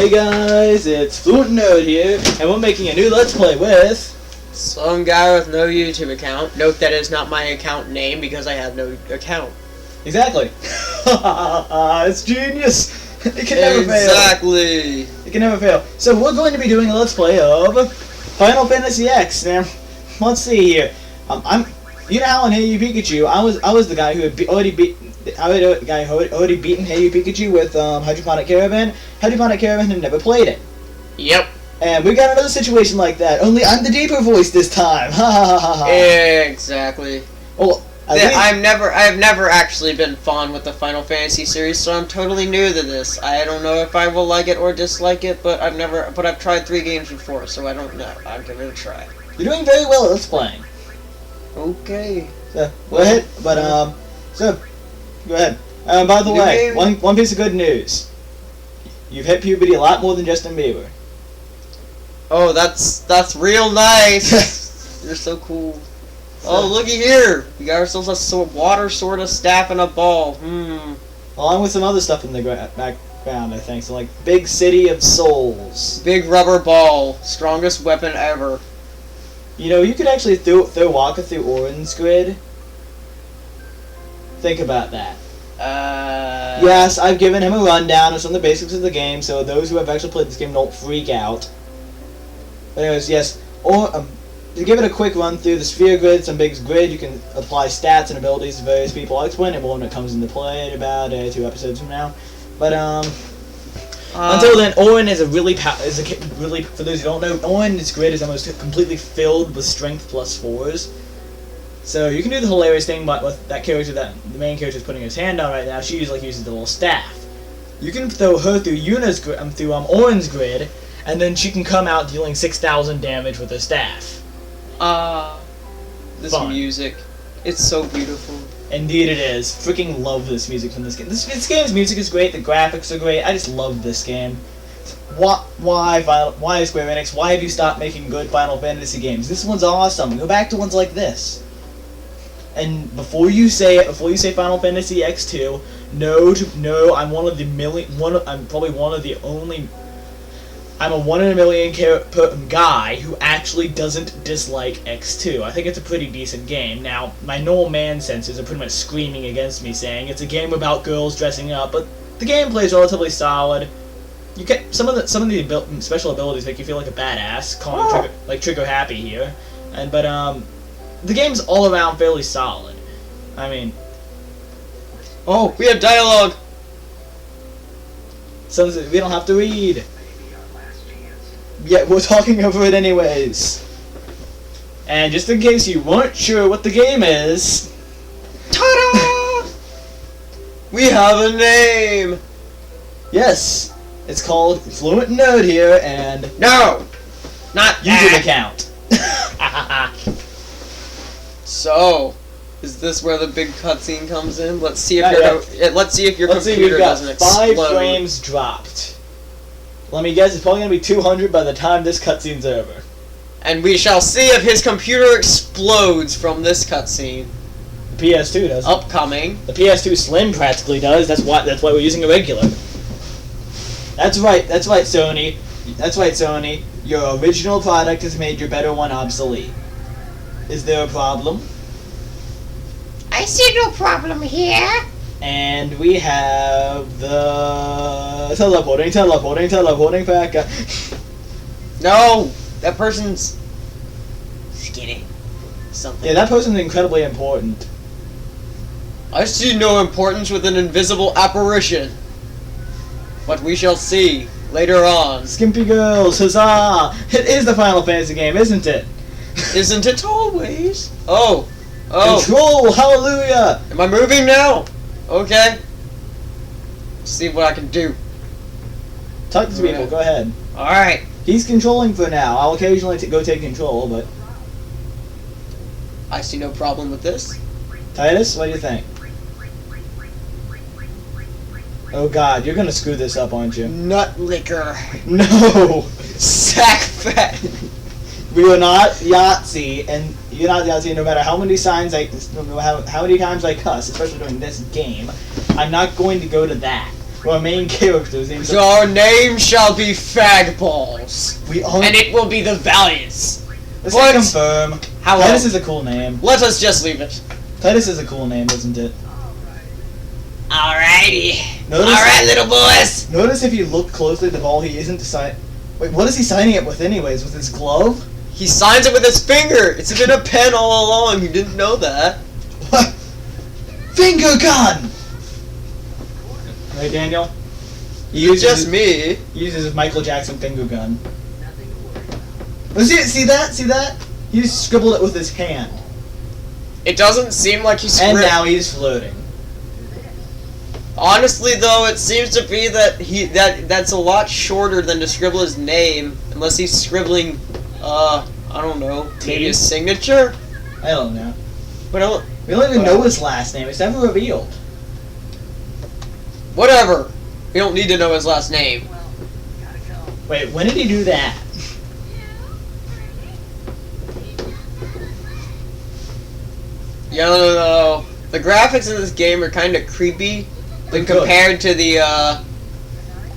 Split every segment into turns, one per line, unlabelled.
Hey guys, it's fluentInnerd here, and we're making a new Let's Play with...
Some guy with no YouTube account. Note that is not my account name because I have no account.
Exactly. It's genius. It can never fail.
Exactly.
It can never fail. So we're going to be doing a Let's Play of Final Fantasy X. Now, let's see here. You know how in Hey You Pikachu, I was the guy who had already beaten Hey You Pikachu with Hydroponic Caravan. Hydroponic Caravan had never played it.
Yep.
And we got another situation like that. Only I'm the deeper voice this time. Ha ha ha ha ha.
Exactly.
Well,
I have never actually been fond with the Final Fantasy series, so I'm totally new to this. I don't know if I will like it or dislike it, but I've tried 3 games before, so I don't know. I'll give it a try.
You're doing very well at Let's Playing.
Okay.
So go ahead, but go ahead. By the way, one piece of good news. You've hit puberty a lot more than Justin Bieber.
Oh, that's real nice. You're so cool. Oh, looky here. We got ourselves a water sword, a staff, and a ball.
Along with some other stuff in the background, I think. So like Big City of Souls.
Big rubber ball. Strongest weapon ever.
You know, you could actually throw Waka through Orin's grid. Think about that. Yes, I've given him a rundown of some of the basics of the game, so those who have actually played this game don't freak out. But anyways, yes, to give it a quick run through the sphere grid, some big grid, you can apply stats and abilities to various people. I'll explain it more when it comes into play in about 2 episodes from now. But until then, Orin is for those who don't know, Orin's grid is almost completely filled with strength plus 4s. So you can do the hilarious thing, but with that character that the main character is putting his hand on right now, she usually uses the little staff. You can throw her through Orin's grid, and then she can come out dealing 6,000 damage with her staff.
This music, it's so beautiful.
Indeed it is. Freaking love this music from this game. This game's music is great, the graphics are great, I just love this game. Why Square Enix, why have you stopped making good Final Fantasy games? This one's awesome. Go back to ones like this. And before you say Final Fantasy X2, no, I'm one of the I'm probably one of the only. I'm a 1 in a million guy who actually doesn't dislike X2. I think it's a pretty decent game. Now, my normal man senses are pretty much screaming against me, saying it's a game about girls dressing up, but the gameplay is relatively solid. You get some of the special abilities make you feel like a badass, Trigger Happy here, but the game's all around fairly solid. I mean...
Oh, we have dialogue!
Something we don't have to read. Yet we're talking over it anyways. And just in case you weren't sure what the game is...
Ta-da! We have a name!
Yes! It's called fluentInnerd here, and...
No! Not
YouTube account.
So, is this where the big cutscene comes in? Let's see if your computer doesn't explode.
5 frames dropped. Let me guess, it's probably gonna be 200 by the time this cutscene's over.
And we shall see if his computer explodes from this cutscene.
The PS2 does.
Upcoming.
The PS2 Slim practically does. That's why we're using a regular. That's right, Sony. That's right, Sony. Your original product has made your better one obsolete. Is there a problem?
I see no problem here.
And we have the teleporting back.
No, that person's skinny. Something.
Yeah, that person's incredibly important.
I see no importance with an invisible apparition. But we shall see later on.
Skimpy girls, huzzah! It is the Final Fantasy game, isn't it?
Isn't it always? Oh.
Control, hallelujah!
Am I moving now? Okay. Let's see what I can do.
Talk to people, go ahead.
Alright.
He's controlling for now. I'll occasionally go take control, but...
I see no problem with this.
Titus, what do you think? Oh god, you're gonna screw this up, aren't you?
Nut liquor.
No!
Sack fat.
We are not Yahtzee, and you're not Yahtzee no matter how many times how many times I cuss, especially during this game. I'm not going to go to that. our main character's name is...
Your name shall be Fagballs.
We all...
And it will be the Valiants.
Let's
What?
confirm.
Hello.
Titus is a cool name.
Let us just leave it.
Titus is a cool name, isn't it?
Alrighty.
Notice,
Alright, little boys.
notice if you look closely at the ball, he isn't sign. Wait, what is he signing it with anyways? With his glove?
He signs it with his finger. It's been a pen all along. You didn't know that.
What? Finger gun! Right, Daniel? He uses
Just me.
He uses his Michael Jackson finger gun. See that? See that? He just scribbled it with his hand.
It doesn't seem like he's
And now he's floating.
Honestly, though, it seems to be that that's a lot shorter than to scribble his name, unless he's scribbling, I don't know, maybe his signature.
I don't know.
But
We don't even know his last name. It's never revealed.
whatever. We don't need to know his last name.
Wait, when did he do that?
Yo, the graphics in this game are kind of creepy when
Good.
compared to the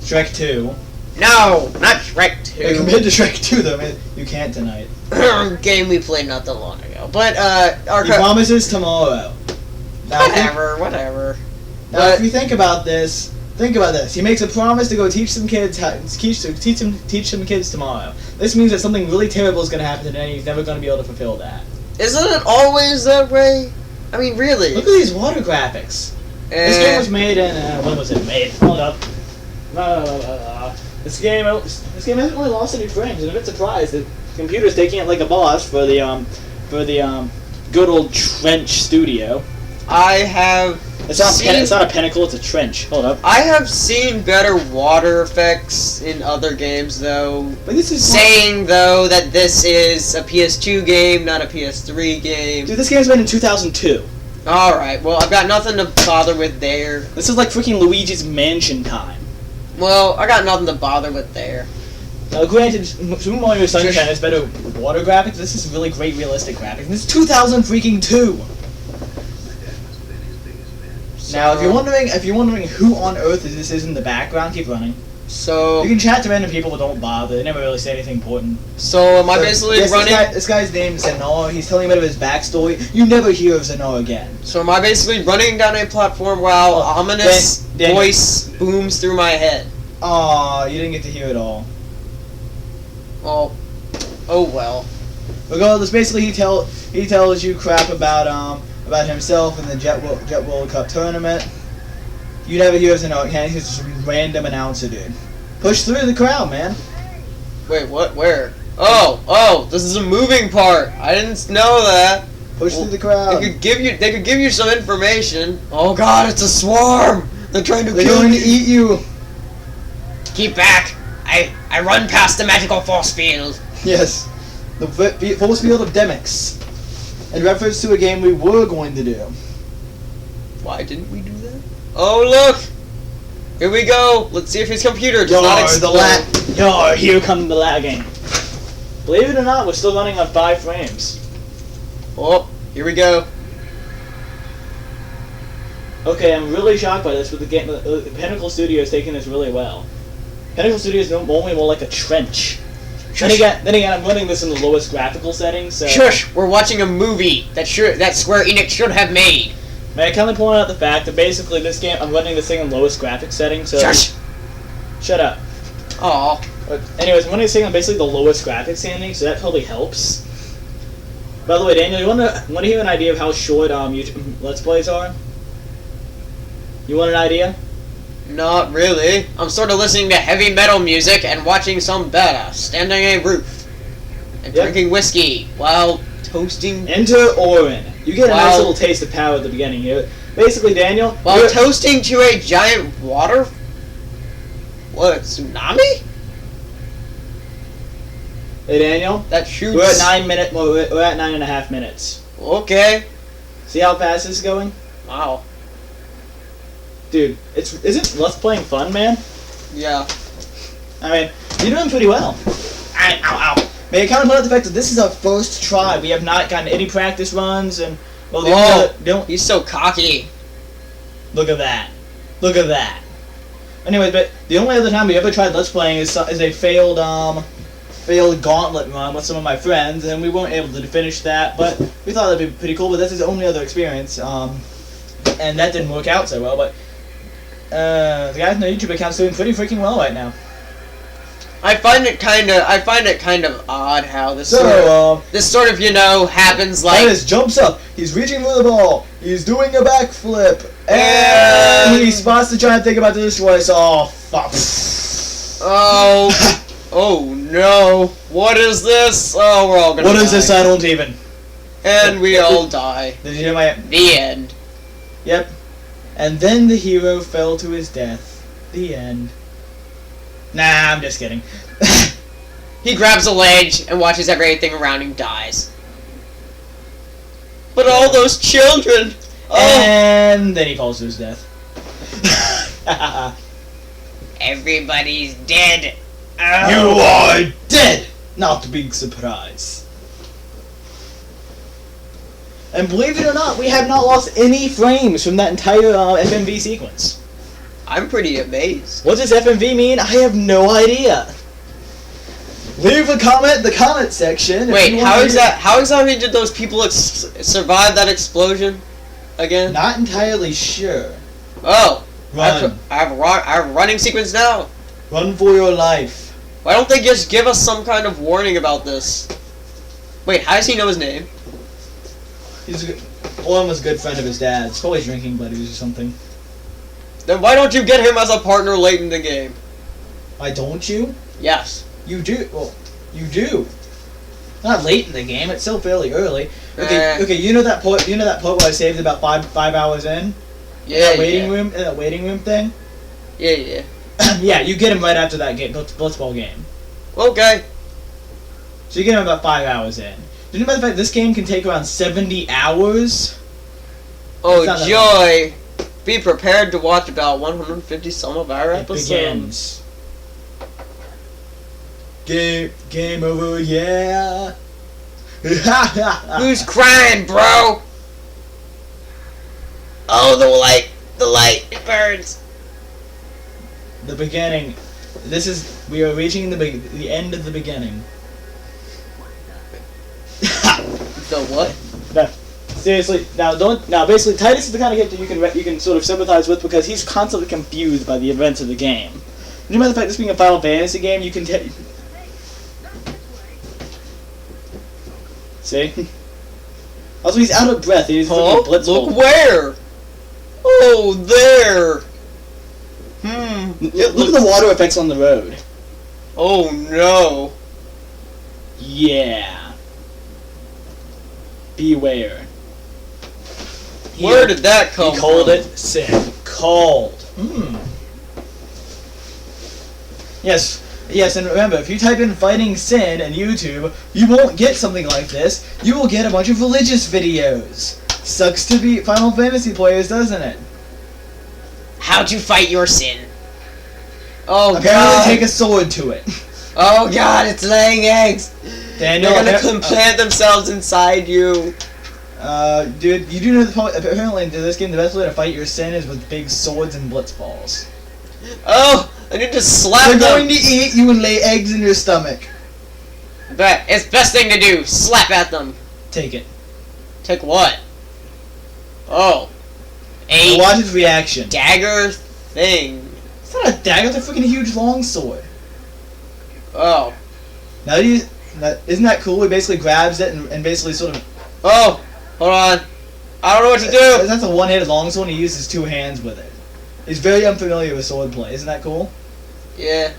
Shrek 2.
No, not Shrek
Yeah,
2.
compared to Shrek 2, though, man, you can't deny it.
Game we played not that long ago. But
He promises tomorrow. Now,
whatever.
Now, if you think about this, He makes a promise to go teach some kids teach some kids tomorrow. This means that something really terrible is going to happen today, and he's never going to be able to fulfill that.
Isn't it always that way? I mean, really.
Look at these water graphics. This game was made in when was it made? Hold up. This game hasn't really lost any frames. I'm a bit surprised that the computer's taking it like a boss for the good old Trench Studio.
I have.
It's not a pinnacle. It's a trench. Hold up.
I have seen better water effects in other games, though.
But this is
Saying though that this is a PS2 game, not a PS3 game.
Dude, this game's made in 2002.
All right. Well, I've got nothing to bother with there.
This is like freaking Luigi's Mansion time.
Well, I got nothing to bother with there.
Now, granted, Super Mario Sunshine has better water graphics. This is really great realistic graphics. This is 2002. Now, if you're wondering who on earth this is in the background, keep running.
So
You can chat to random people, but don't bother. They never really say anything important.
So am I basically running?
This guy's name is Zenor. He's telling a bit of his backstory. You never hear of Zenor again.
So am I basically running down a platform while ominous voice booms through my head?
Aw, you didn't get to hear it all.
Well, oh well.
Regardless, basically he tells you crap about himself in the Jet World Cup tournament. You never hear of Zenor again. He's just a random announcer, dude. Push through the crowd, man.
Wait, what? Where? Oh, this is a moving part. I didn't know that.
Push through the crowd.
They could give you some information. Oh God, it's a swarm. They're trying to
They're
kill
going
me.
to eat you.
Keep back. I run past the magical force field.
Yes. The force field of Demix. In reference to a game we were going to do.
Why didn't we do that? Oh look! Here we go. Let's see if his computer does not explode.
Here come the lagging. Believe it or not, we're still running on 5 frames.
Oh, here we go.
Okay, I'm really shocked by this, but the game, Pinnacle Studio is taking this really well. Pinnacle Studio is normally more like a trench. Then again, I'm running this in the lowest graphical settings, so...
Shush! We're watching a movie that Square Enix should have made.
May I kindly point out the fact that basically this game, I'm running this thing in lowest graphics settings, so...
Shush!
Shut up.
Aw.
But anyways, I'm running this thing on basically the lowest graphics settings, so that probably helps. By the way, Daniel, you want to hear an idea of how short YouTube Let's Plays are? You want an idea?
Not really. I'm sort of listening to heavy metal music and watching some badass standing on a roof and drinking whiskey while toasting.
Enter Orin. You get a
Wow.
nice little taste of power at the beginning here. Basically, Daniel,
While toasting to a giant water. What? Tsunami?
Hey Daniel,
That shoots.
we're at 9.5 minutes.
Okay.
See how fast this is going?
Wow.
Dude, isn't Let's Playing fun, man?
Yeah.
I mean, you're doing pretty well. Ow. May I kind of point out the fact that this is our first try. We have not gotten any practice runs, and well,
Oh, he's so cocky.
Look at that. Look at that. Anyway, but the only other time we ever tried Let's Playing is a failed gauntlet run with some of my friends, and we weren't able to finish that, but we thought that'd be pretty cool, but that's his only other experience, and that didn't work out so well, but the guy on the YouTube account's doing pretty freaking well right now.
I find it kind of odd how this sort of, you know, happens like...
Titus jumps up, he's reaching for the ball, he's doing a backflip, and he spots the giant thing about to destroy us. Oh, fuck.
Oh, oh no, what is this? Oh, we're all gonna
What
die.
is this? I don't even.
And we all die.
Did you hear my...
The end.
Yep. And then the hero fell to his death. The end. Nah, I'm just kidding.
He grabs a ledge and watches everything around him dies. But all those children! Oh.
And then he falls to his death.
Everybody's dead.
You are dead! Not a big surprise. And believe it or not, we have not lost any frames from that entire FMV sequence.
I'm pretty amazed.
What does FMV mean? I have no idea. Leave a comment in the comment section.
Wait, how exactly did those people survive that explosion again?
Not entirely sure.
Oh,
Run.
I have a running sequence now.
Run for your life.
Why don't they just give us some kind of warning about this? Wait, how does he know his name?
Owen was a good friend of his dad's. Probably drinking buddies or something.
Then why don't you get him as a partner late in the game?
Why don't you?
Yes.
You do. Well, you do. Not late in the game. It's still fairly early. Okay. Okay. You know that point. You know that point where I saved about five hours in.
Yeah.
In that waiting room thing.
Yeah.
Yeah. You get him right after that game. Blitzball game.
Okay.
So you get him about 5 hours in. Did you know about the fact this game can take around 70 hours?
Oh joy! Be prepared to watch about 150 some of our episodes.
Begins. Game over, yeah.
Who's crying, bro? Oh, the light, it burns.
The beginning. We are reaching the end of the beginning.
The what?
No, seriously. Now basically, Titus is the kind of character you can sort of sympathize with because he's constantly confused by the events of the game. You know the fact this being a Final Fantasy game, you can see. Also, he's out of breath. He's freaking blitzball.
Look where? Oh, there.
Look at the water effects on the road.
Oh no.
Yeah. Beware.
Where did that come from?
He called it sin. Called. Yes, and remember, if you type in Fighting Sin in YouTube, you won't get something like this. You will get a bunch of religious videos. Sucks to be Final Fantasy players, doesn't it?
How'd you fight your sin?
Oh
Apparently
god.
take a sword to it.
Oh god, it's laying eggs.
Daniel,
They're gonna plant themselves inside you.
Dude, you do know apparently in this game the best way to fight your sin is with big swords and blitzballs.
Oh, I need to slap
They're
them.
going to eat you and lay eggs in your stomach.
But it's best thing to do. Slap at them.
Take it.
Take what? Oh.
Now watch his reaction.
Dagger thing.
It's not a dagger, it's a freaking huge longsword.
Oh.
Now isn't that cool? He basically grabs it and basically sort of...
Oh, hold on. I don't know what to do.
That's a one-handed longsword and he uses two hands with it. He's very unfamiliar with swordplay. Isn't that cool?
Yeah.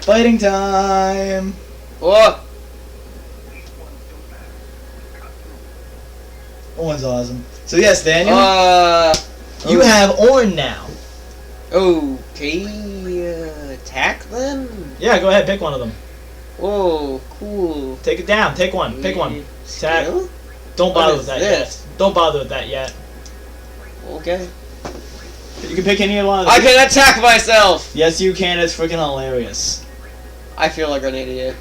Fighting time!
What?
Owen's awesome. So yes, Daniel, you
oh.
have Owen now.
Okay, attack them?
Yeah, go ahead, pick one of them.
Oh, cool.
Take it down, pick one, pick one. Attack.
Skill?
Don't bother
What
with
is
that
this?
yet. Don't bother with that yet.
Okay.
You can pick any one of them.
I can attack myself!
Yes, you can. It's freaking hilarious.
I feel like an idiot.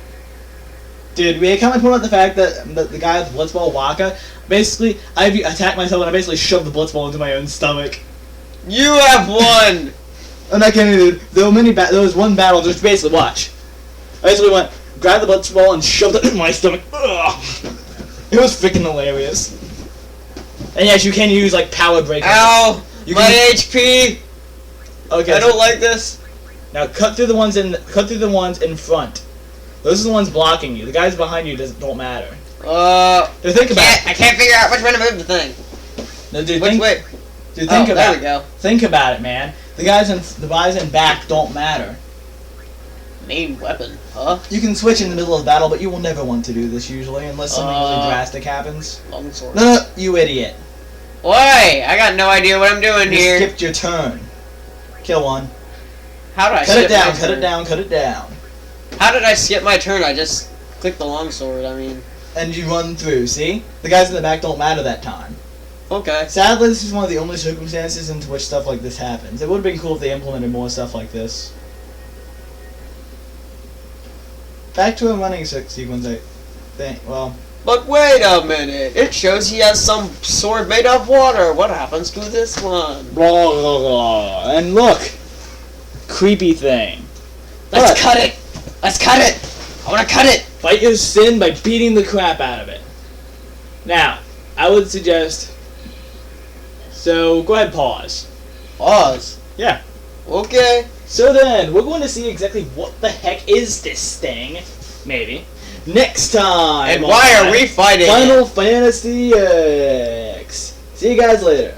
Dude, we kind of point out the fact that the guy with the Blitzball Waka, basically, I attacked myself and I basically shoved the Blitzball into my own stomach.
You have won!
I'm not kidding, dude. There was one battle, just basically, watch. I basically went, grabbed the Blitzball and shoved it in my stomach. Ugh. It was freaking hilarious. And yes, you can use, like, Power Break.
Ow! My HP!
Okay.
I don't like this.
Now cut through the ones in front. Those are the ones blocking you. The guys behind you don't matter.
Now
think about it.
I can't figure out which way to move the thing.
No, dude,
Which way?
Dude, think about
there we
it.
go.
Think about it, man. The guys in back don't matter.
Main weapon, huh?
You can switch in the middle of battle, but you will never want to do this usually, unless something really drastic happens.
Longsword.
No, you idiot.
Why? I got no idea what I'm doing
You
here.
skipped your turn. Kill one.
How did I
Cut
skip
it down,
my
cut
turn?
it down, cut it down.
How did I skip my turn? I just clicked the longsword, I mean.
And you run through, see? The guys in the back don't matter that time.
Okay.
Sadly, this is one of the only circumstances into which stuff like this happens. It would have been cool if they implemented more stuff like this. Back to a running sequence, I think. Well,
But wait a minute. It shows he has some sword made of water. What happens to this one?
blah, blah, blah. And look! Creepy thing.
Let's cut it. Let's cut it. I want to cut it.
Fight your sin by beating the crap out of it. Now, I would suggest... So, go ahead, pause.
Pause.
Yeah.
Okay.
So then, we're going to see exactly what the heck is this thing, maybe, next time.
And why are we fighting?
Final Fantasy X. See you guys later.